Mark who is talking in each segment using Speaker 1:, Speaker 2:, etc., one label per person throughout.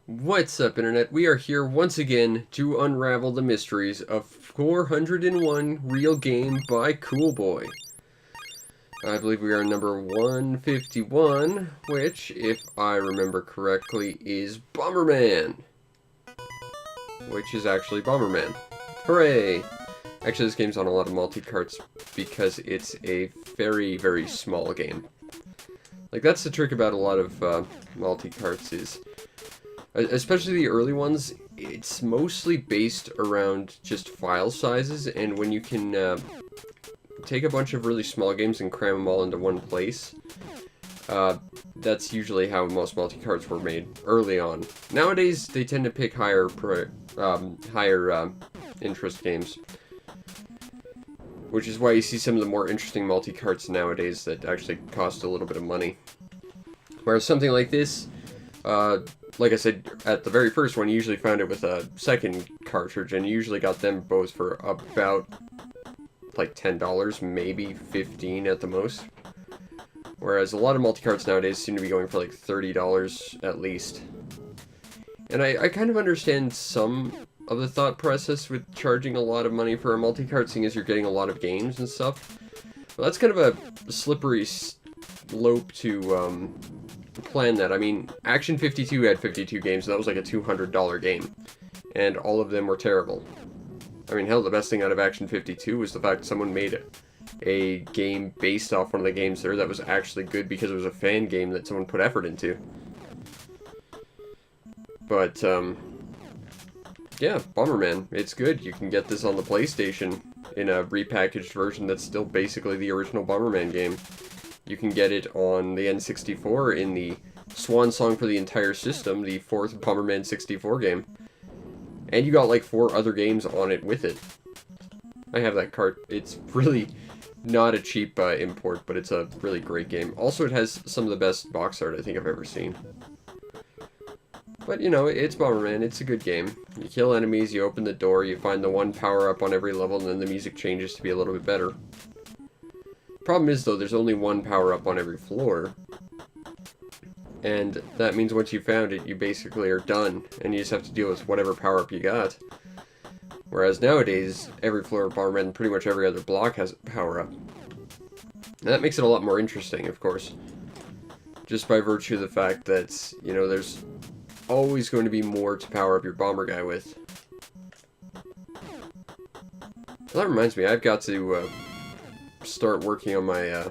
Speaker 1: What's up, Internet? We are here once again to unravel the mysteries of 401 Real Game by CoolBoy. I believe we are number 151, which, if I remember correctly, is Bomberman. Which is actually Bomberman. Hooray! Actually, this game's on a lot of multi-carts because it's a very, very small game. Like, that's the trick about a lot of multi-carts is... especially the early ones, it's mostly based around just file sizes, and when you can take a bunch of really small games and cram them all into one place, that's usually how most multi-carts were made early on. Nowadays, they tend to pick higher interest games, which is why you see some of the more interesting multi-carts nowadays that actually cost a little bit of money. Whereas something like this, like I said, at the very first one, you usually found it with a second cartridge, and you usually got them both for about, like, $10, maybe $15 at the most. Whereas a lot of multi-carts nowadays seem to be going for, like, $30 at least. And I kind of understand some of the thought process with charging a lot of money for a multi-cart, seeing as you're getting a lot of games and stuff. Well, that's kind of a slippery slope to, plan that. I mean, Action 52 had 52 games, and that was like a $200 game. And all of them were terrible. I mean, hell, the best thing out of Action 52 was the fact someone made a game based off one of the games there that was actually good because it was a fan game that someone put effort into. But, yeah, Bomberman, it's good. You can get this on the PlayStation in a repackaged version that's still basically the original Bomberman game. You can get it on the N64 in the swan song for the entire system, the 4th Bomberman 64 game. And you got like 4 other games on it with it. I have that cart. It's really not a cheap import, but it's a really great game. Also, it has some of the best box art I think I've ever seen. But, you know, it's Bomberman. It's a good game. You kill enemies, you open the door, you find the one power-up on every level, and then the music changes to be a little bit better. Problem is, though, there's only one power-up on every floor. And that means once you found it, you basically are done, and you just have to deal with whatever power-up you got. Whereas nowadays, every floor of Bomberman, pretty much every other block has a power-up. And that makes it a lot more interesting, of course. Just by virtue of the fact that, you know, there's always going to be more to power up your bomber guy with. Well, that reminds me, I've got to start working on my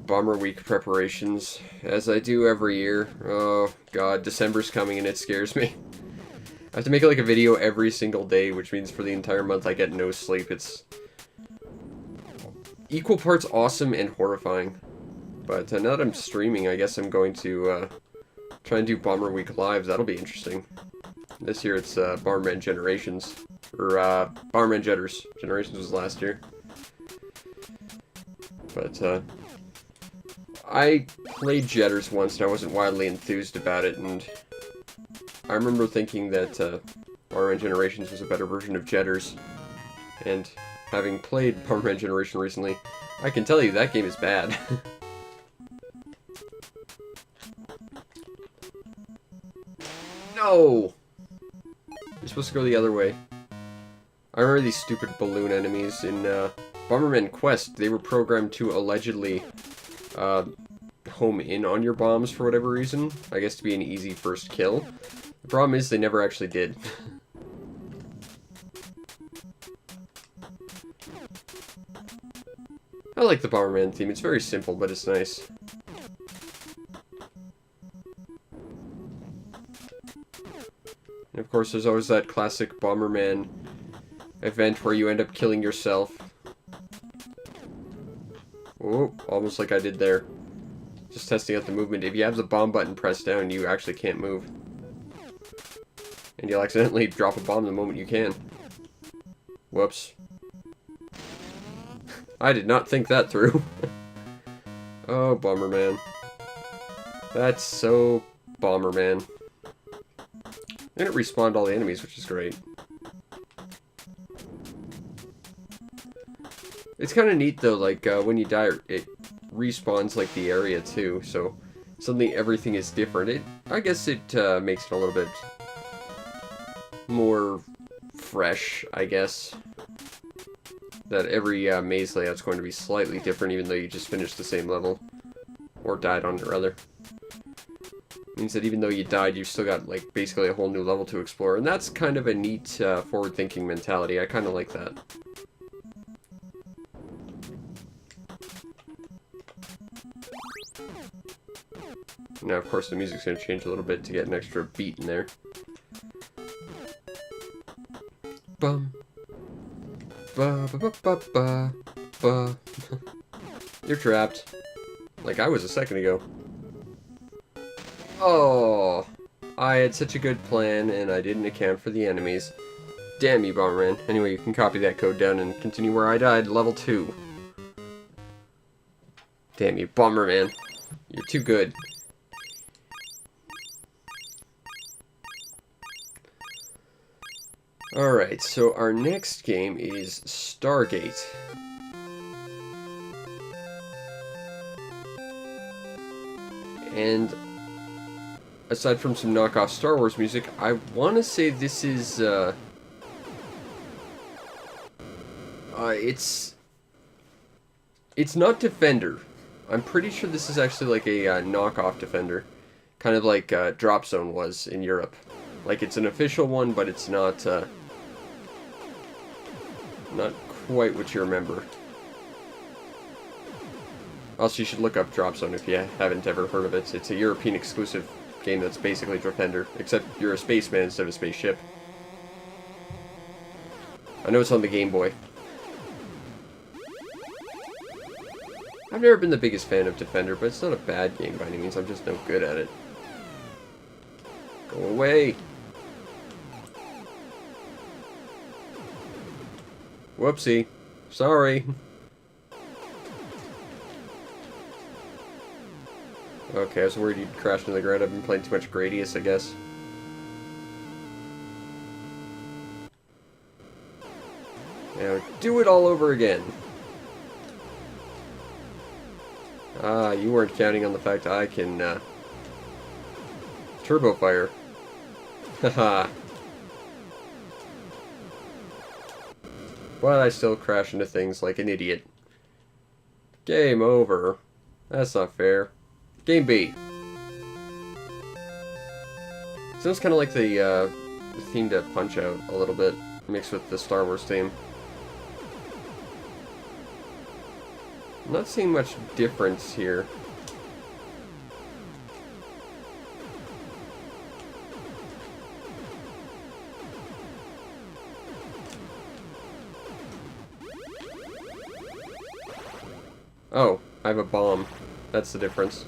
Speaker 1: Bomber Week preparations, as I do every year. Oh god, December's coming and it scares me. I have to make like a video every single day, which means for the entire month I get no sleep. It's equal parts awesome and horrifying. But now that I'm streaming, I guess I'm going to try and do Bomber Week live. That'll be interesting. This year it's Bomberman Generations, or Bomberman Jetters. Generations was last year. But, I played Jetters once, and I wasn't wildly enthused about it, and I remember thinking that Bomberman Generations was a better version of Jetters, and having played Bomberman Generation recently, I can tell you that game is bad. No! You're supposed to go the other way. I remember these stupid balloon enemies in, Bomberman Quest. They were programmed to allegedly home in on your bombs for whatever reason. I guess to be an easy first kill. The problem is they never actually did. I like the Bomberman theme. It's very simple, but it's nice. And of course, there's always that classic Bomberman event where you end up killing yourself. Oh, almost like I did there. Just testing out the movement. If you have the bomb button pressed down, you actually can't move. And you'll accidentally drop a bomb the moment you can. Whoops. I did not think that through. Oh, Bomberman. That's so Bomberman. And it respawned all the enemies, which is great. It's kind of neat, though, like, when you die, it respawns, like, the area, too, so suddenly everything is different. I guess it makes it a little bit more fresh, I guess. That every maze layout's going to be slightly different, even though you just finished the same level. Or died on it, rather. Means that even though you died, you've still got, like, basically a whole new level to explore. And that's kind of a neat, forward-thinking mentality. I kind of like that. Now, of course, the music's going to change a little bit to get an extra beat in there. Bum. Ba ba ba ba ba ba. You're trapped. Like I was a second ago. Oh, I had such a good plan and I didn't account for the enemies. Damn you, Bomberman. Anyway, you can copy that code down and continue where I died, level 2. Damn you, Bomberman. You're too good. Alright, so our next game is Stargate. And aside from some knockoff Star Wars music, I want to say this is, it's not Defender. I'm pretty sure this is actually like a knockoff Defender. Kind of like Drop Zone was in Europe. Like it's an official one, but it's not quite what you remember. Also, you should look up Drop Zone if you haven't ever heard of it. It's a European exclusive game that's basically Defender, except you're a spaceman instead of a spaceship. I know it's on the Game Boy. I've never been the biggest fan of Defender, but it's not a bad game by any means. I'm just no good at it. Go away! Whoopsie. Sorry. Okay, I was worried you'd crash into the ground. I've been playing too much Gradius, I guess. Now, do it all over again. Ah, you weren't counting on the fact I can, Turbo Fire. Haha. But I still crash into things like an idiot. Game over. That's not fair. Game B. Sounds kind of like the theme to Punch-Out a little bit, mixed with the Star Wars theme. I'm not seeing much difference here. Oh, I have a bomb. That's the difference.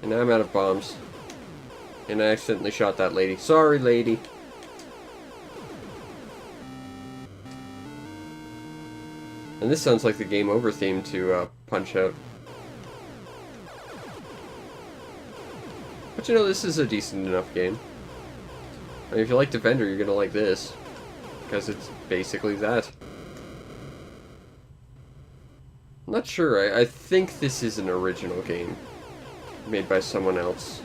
Speaker 1: And now I'm out of bombs. And I accidentally shot that lady. Sorry, lady. And this sounds like the game over theme to Punch-Out. But you know, this is a decent enough game. I mean, if you like Defender, you're gonna like this. Because it's basically that. I'm not sure. I think this is an original game. Made by someone else.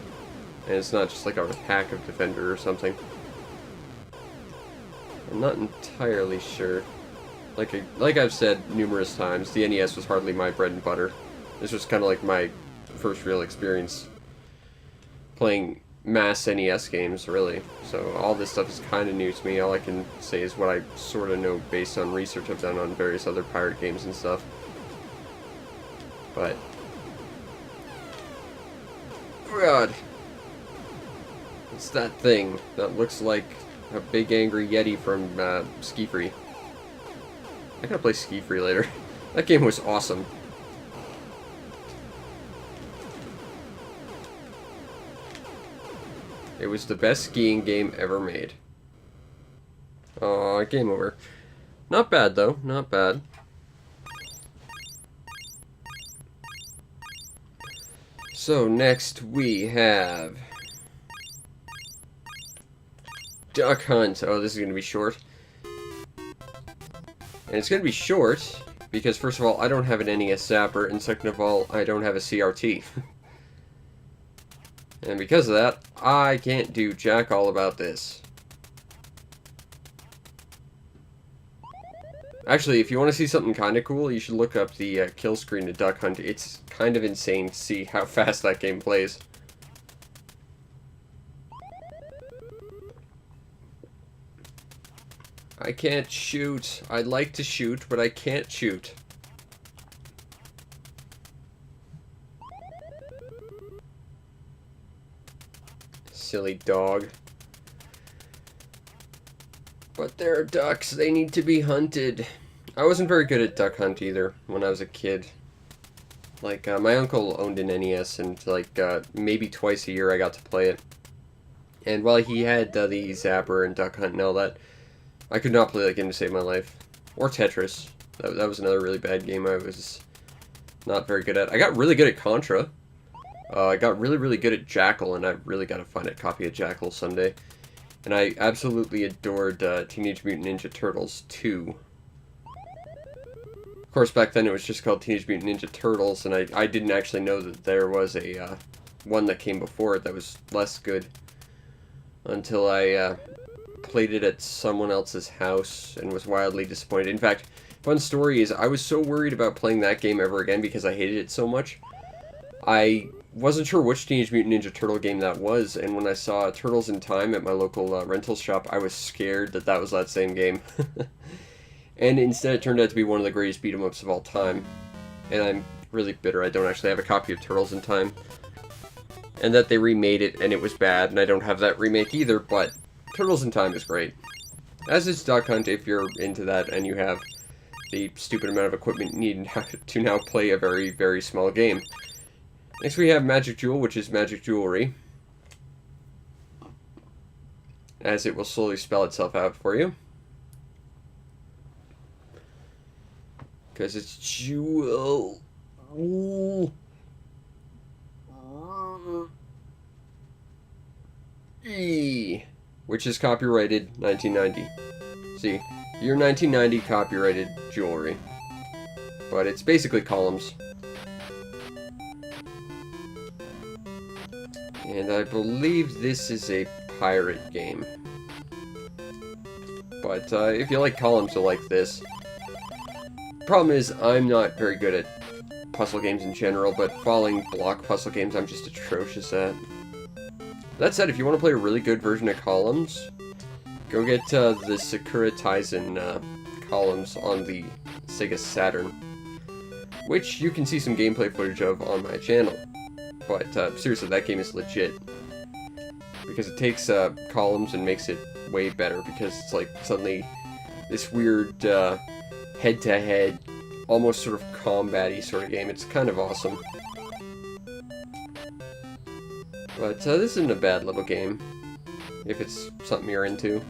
Speaker 1: And it's not just like a hack of Defender or something. I'm not entirely sure. Like I've said numerous times, the NES was hardly my bread and butter. This was kind of like my first real experience playing mass NES games, really. So all this stuff is kind of new to me. All I can say is what I sort of know based on research I've done on various other pirate games and stuff. But... oh god. It's that thing that looks like a big angry Yeti from Ski Free. I gotta play Ski Free later. That game was awesome. It was the best skiing game ever made. Aw, game over. Not bad though, not bad. So next we have Duck Hunt. Oh, this is gonna be short. And it's going to be short Because first of all, I don't have an NES Zapper, and second of all, I don't have a CRT. And because of that, I can't do jack all about this. Actually, if you want to see something kind of cool, you should look up the kill screen to Duck Hunt. It's kind of insane to see how fast that game plays. I can't shoot. I'd like to shoot, but I can't shoot. Silly dog. But there are ducks. They need to be hunted. I wasn't very good at Duck Hunt either when I was a kid. Like, my uncle owned an NES, and like, maybe twice a year I got to play it. And while he had the Zapper and Duck Hunt and all that, I could not play that game to save my life. Or Tetris. That was another really bad game I was not very good at. I got really good at Contra. I got really, really good at Jackal, and I really got to find a copy of Jackal someday. And I absolutely adored Teenage Mutant Ninja Turtles 2. Of course, back then it was just called Teenage Mutant Ninja Turtles, and I didn't actually know that there was a one that came before it that was less good. Until I played it at someone else's house and was wildly disappointed. In fact, fun story is I was so worried about playing that game ever again because I hated it so much. I wasn't sure which Teenage Mutant Ninja Turtle game that was, and when I saw Turtles in Time at my local rental shop, I was scared that that was that same game. And instead it turned out to be one of the greatest beat-em-ups of all time. And I'm really bitter I don't actually have a copy of Turtles in Time. And that they remade it and it was bad, and I don't have that remake either, but Turtles in Time is great. As is Duck Hunt if you're into that and you have the stupid amount of equipment needed to now play a very, very small game. Next we have Magic Jewel, which is Magic Jewelry. As it will slowly spell itself out for you. Because it's Jewel. Which is copyrighted 1990. See, year 1990 copyrighted jewelry. But it's basically columns. And I believe this is a pirate game. But if you like columns, you'll like this. Problem is, I'm not very good at puzzle games in general, but falling block puzzle games I'm just atrocious at. That said, if you want to play a really good version of columns, go get the Sakura Taisen columns on the Sega Saturn, which you can see some gameplay footage of on my channel. But seriously, that game is legit, because it takes columns and makes it way better, because it's like suddenly this weird head-to-head, almost sort of combat-y sort of game. It's kind of awesome. But this isn't a bad little game, if it's something you're into.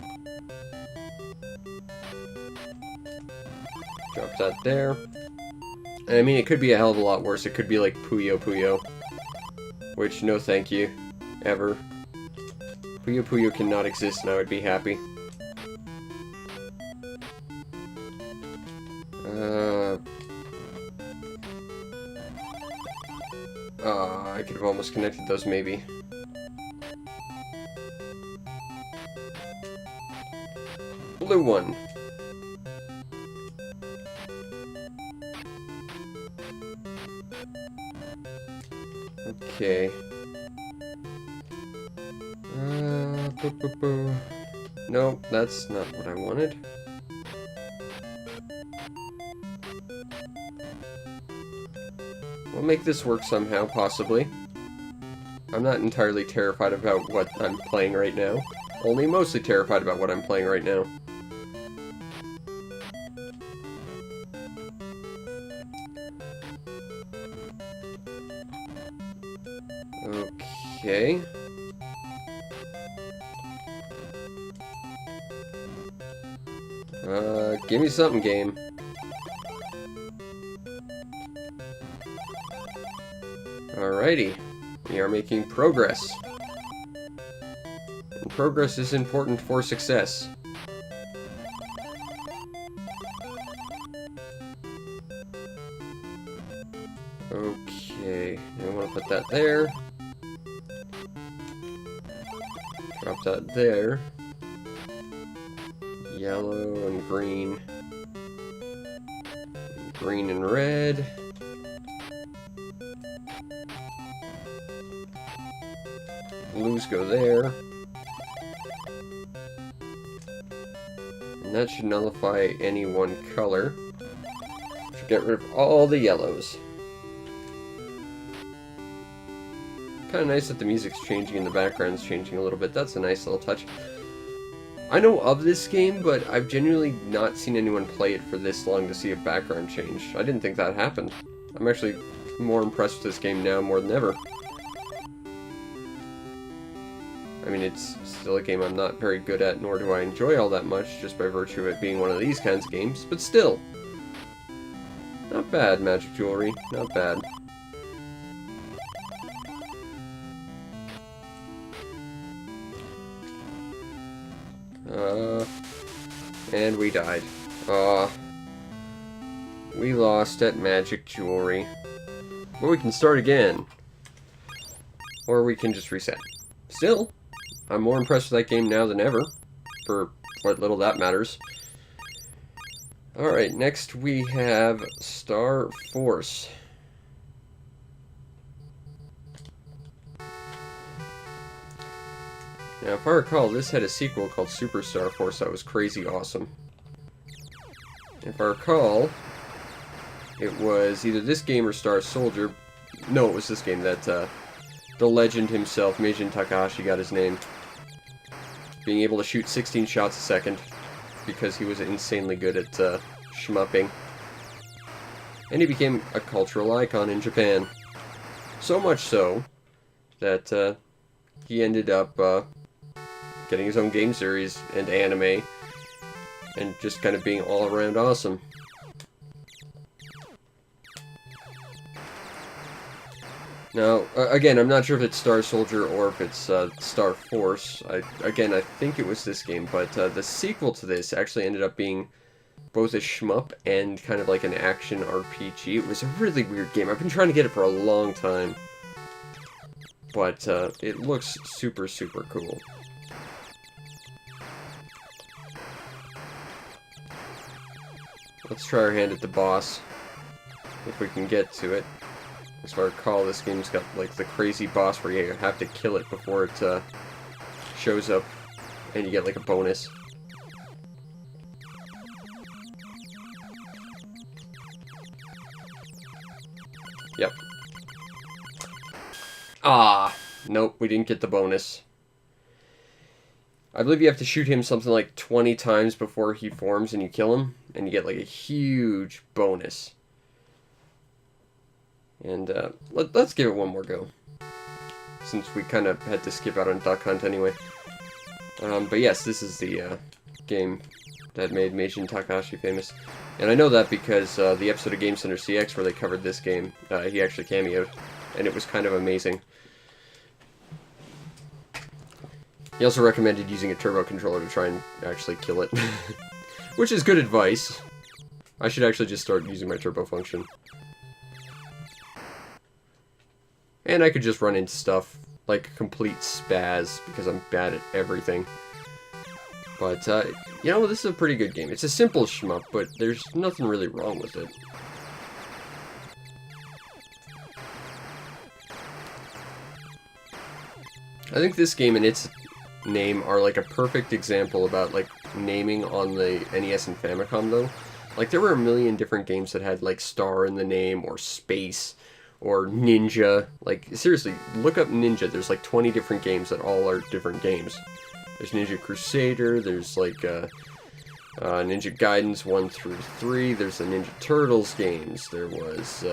Speaker 1: Drop that there. And I mean, it could be a hell of a lot worse. It could be like Puyo Puyo. Which, no thank you. Ever. Puyo Puyo cannot exist and I would be happy. I could have almost connected those, maybe. Blue one. Okay. No, that's not what I wanted. We'll make this work somehow, possibly. I'm not entirely terrified about what I'm playing right now. Only mostly terrified about what I'm playing right now. Okay. Give me something, game. Alrighty. We are making progress. And progress is important for success. Put that there. Drop that there. Yellow and green. Green and red. Blues go there. And that should nullify any one color. Should get rid of all the yellows. Kind of nice that the music's changing and the background's changing a little bit. That's a nice little touch. I know of this game, but I've genuinely not seen anyone play it for this long to see a background change. I didn't think that happened. I'm actually more impressed with this game now more than ever. I mean, it's still a game I'm not very good at, nor do I enjoy all that much, just by virtue of it being one of these kinds of games, but still. Not bad, Magic Jewelry. Not bad. And we died. We lost at Magic Jewelry. But we can start again. Or we can just reset. Still, I'm more impressed with that game now than ever. For what little that matters. Alright, next we have Star Force. Now, if I recall, this had a sequel called Super Star Force that was crazy awesome. If I recall, it was either this game or Star Soldier. No, it was this game that the legend himself, Meijin Takahashi, got his name. Being able to shoot 16 shots a second because he was insanely good at shmupping. And he became a cultural icon in Japan. So much so that he ended up getting his own game series and anime, and just kind of being all around awesome. Now, again, I'm not sure if it's Star Soldier or if it's Star Force. I think it was this game, but the sequel to this actually ended up being both a shmup and kind of like an action RPG. It was a really weird game. I've been trying to get it for a long time, but it looks super, super cool. Let's try our hand at the boss, if we can get to it. As I recall, this game's got like the crazy boss where you have to kill it before it shows up, and you get like a bonus. Yep. Ah! Nope, we didn't get the bonus. I believe you have to shoot him something like 20 times before he forms and you kill him, and you get like a huge bonus. And let's give it one more go, since we kind of had to skip out on Duck Hunt anyway. But yes, this is the game that made Meijin Takahashi famous. And I know that because the episode of Game Center CX where they covered this game, he actually cameoed, and it was kind of amazing. He also recommended using a turbo controller to try and actually kill it. Which is good advice. I should actually just start using my turbo function. And I could just run into stuff like complete spaz because I'm bad at everything. But, you know, this is a pretty good game. It's a simple shmup, but there's nothing really wrong with it. I think this game and its name are like a perfect example about like naming on the NES and Famicom though. Like there were a million different games that had like star in the name or space or ninja. Like seriously, look up Ninja. There's like 20 different games that all are different games. There's Ninja Crusader, there's like Ninja Gaidens 1 through 3, there's the Ninja Turtles games, there was,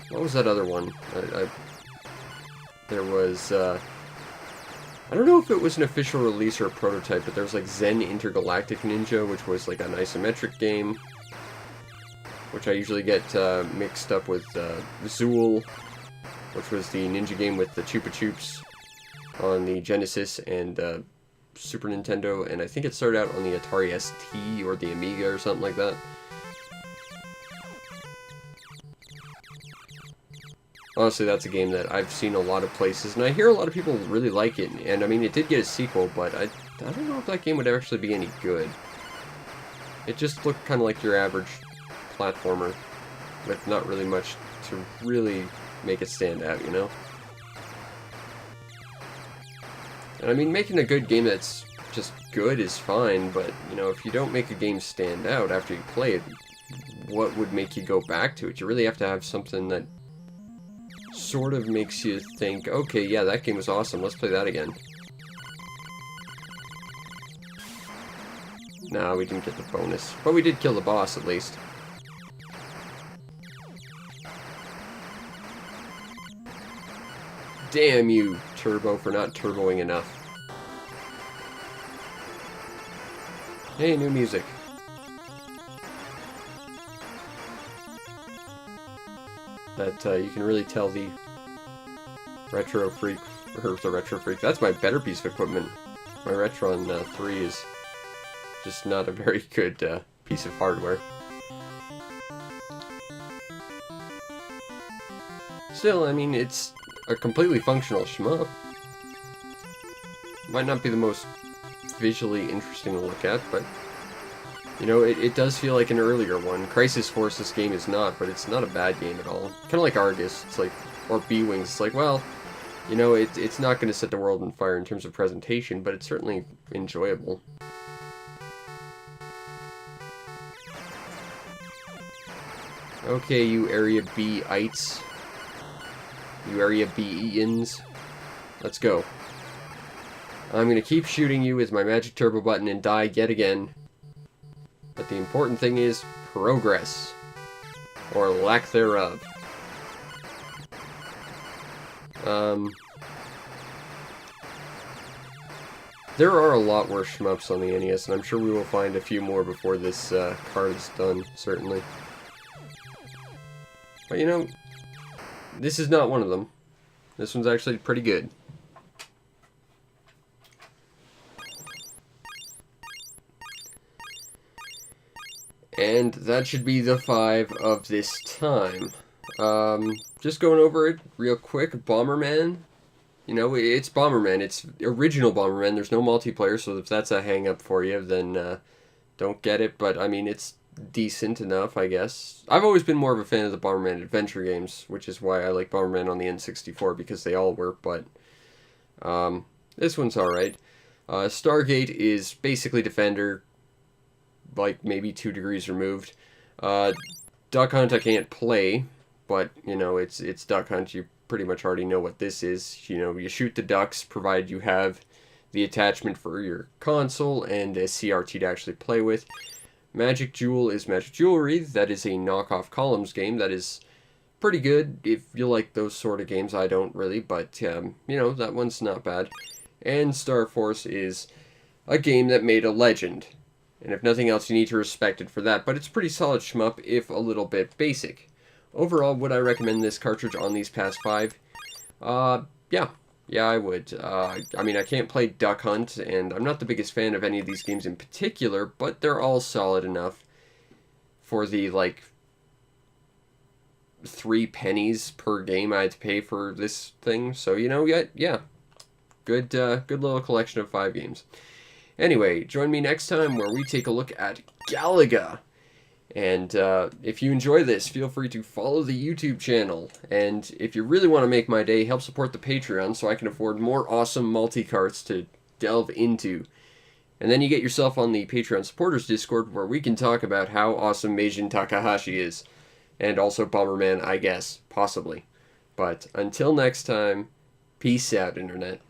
Speaker 1: what was that other one? There was, I don't know if it was an official release or a prototype, but there was like Zen Intergalactic Ninja, which was like an isometric game, which I usually get mixed up with Zool, which was the ninja game with the Chupa Chups on the Genesis and Super Nintendo, and I think it started out on the Atari ST or the Amiga or something like that. Honestly, that's a game that I've seen a lot of places, and I hear a lot of people really like it. And I mean, it did get a sequel, but I don't know if that game would actually be any good. It just looked kind of like your average platformer, with not really much to really make it stand out, you know? And I mean, making a good game that's just good is fine, but, you know, if you don't make a game stand out after you play it, what would make you go back to it? You really have to have something that sort of makes you think, okay, yeah, that game was awesome, let's play that again. Nah, we didn't get the bonus, but we did kill the boss at least. Damn you, Turbo, for not turboing enough. Hey, new music. That you can really tell the retro freak, or the retro freak. That's my better piece of equipment. My Retron 3 is just not a very good piece of hardware. Still, I mean, it's a completely functional shmup. Might not be the most visually interesting to look at, but you know, it does feel like an earlier one. Crisis Force, this game is not, but it's not a bad game at all. Kind of like Argus, it's like, or B-Wings, it's like, well, you know, it's not going to set the world on fire in terms of presentation, but it's certainly enjoyable. Okay, you Area B-ites. You Area B-ians. Let's go. I'm going to keep shooting you with my magic turbo button and die yet again. But the important thing is progress. Or lack thereof. There are a lot worse shmups on the NES, and I'm sure we will find a few more before this card is done, certainly. But you know, this is not one of them. This one's actually pretty good. And that should be the 5 of this time. Just going over it real quick. Bomberman. You know, it's Bomberman. It's original Bomberman. There's no multiplayer, so if that's a hang-up for you, then don't get it. But, I mean, it's decent enough, I guess. I've always been more of a fan of the Bomberman adventure games, which is why I like Bomberman on the N64, because they all were, but this one's alright. Stargate is basically Defender, like maybe 2 degrees removed. Duck Hunt I can't play, but you know, it's Duck Hunt. You pretty much already know what this is. You know, you shoot the ducks, provided you have the attachment for your console and a CRT to actually play with. Magic Jewel is Magic Jewelry. That is a knockoff Columns game. That is pretty good if you like those sort of games. I don't really, but you know, that one's not bad. And Star Force is a game that made a legend. And if nothing else, you need to respect it for that. But it's pretty solid shmup, if a little bit basic. Overall, would I recommend this cartridge on these past 5? Yeah. Yeah, I would. I mean, I can't play Duck Hunt, and I'm not the biggest fan of any of these games in particular, but they're all solid enough for the, like, 3 pennies per game I had to pay for this thing. So, you know, yeah. Good little collection of 5 games. Anyway, join me next time where we take a look at Galaga. And if you enjoy this, feel free to follow the YouTube channel. And if you really want to make my day, help support the Patreon so I can afford more awesome multi-carts to delve into. And then you get yourself on the Patreon supporters Discord where we can talk about how awesome Meijin Takahashi is. And also Bomberman, I guess. Possibly. But until next time, peace out, Internet.